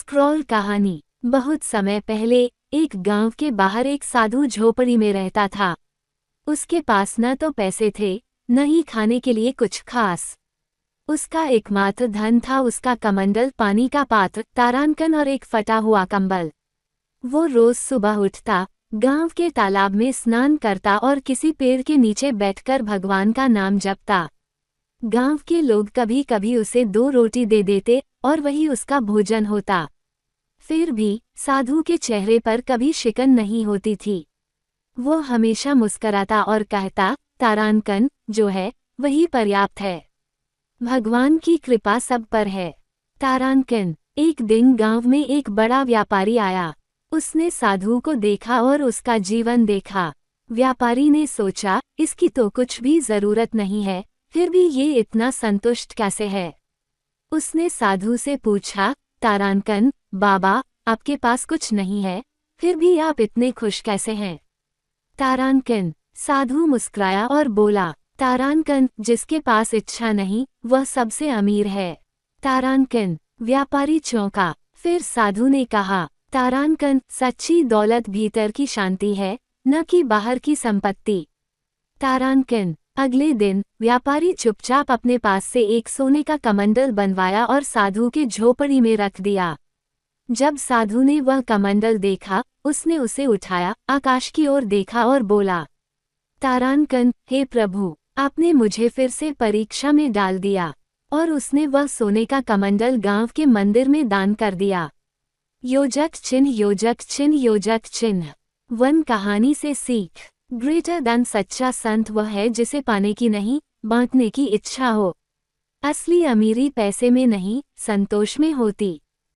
Scroll कहानी। बहुत समय पहले एक गांव के बाहर एक साधु झोपड़ी में रहता था। उसके पास न तो पैसे थे, न ही खाने के लिए कुछ खास। उसका एकमात्र धन था उसका कमंडल, पानी का पात्र, तारांकन और एक फटा हुआ कंबल। वो रोज सुबह उठता, गांव के तालाब में स्नान करता और किसी पेड़ के नीचे बैठकर भगवान का नाम जपता। गांव के लोग कभी कभी उसे 2 रोटी दे देते और वही उसका भोजन होता। फिर भी साधु के चेहरे पर कभी शिकन नहीं होती थी। वो हमेशा मुस्कराता और कहता, तारांकन जो है वही पर्याप्त है। भगवान की कृपा सब पर है। तारांकन। एक दिन गांव में एक बड़ा व्यापारी आया। उसने साधु को देखा और उसका जीवन देखा। व्यापारी ने सोचा, इसकी तो कुछ भी जरूरत नहीं है, फिर भी ये इतना संतुष्ट कैसे है। उसने साधु से पूछा, तारांकन बाबा, आपके पास कुछ नहीं है, फिर भी आप इतने खुश कैसे हैं। तारांकन। साधु मुस्कुराया और बोला, तारांकन जिसके पास इच्छा नहीं वह सबसे अमीर है। तारांकन। व्यापारी चौंका। फिर साधु ने कहा, तारांकन सच्ची दौलत भीतर की शांति है, न कि बाहर की संपत्ति। तारांकन। अगले दिन व्यापारी चुपचाप अपने पास से एक सोने का कमंडल बनवाया और साधु के झोपड़ी में रख दिया। जब साधु ने वह कमंडल देखा, उसने उसे उठाया, आकाश की ओर देखा और बोला, तारांकन हे प्रभु, आपने मुझे फिर से परीक्षा में डाल दिया। और उसने वह सोने का कमंडल गांव के मंदिर में दान कर दिया। योजक चिन्ह, योजक चिन्ह, योजक चिन्ह। वन कहानी से सीख। ग्रेटर देन सच्चा संत वह है जिसे पाने की नहीं, बांटने की इच्छा हो। असली अमीरी पैसे में नहीं, संतोष में होती।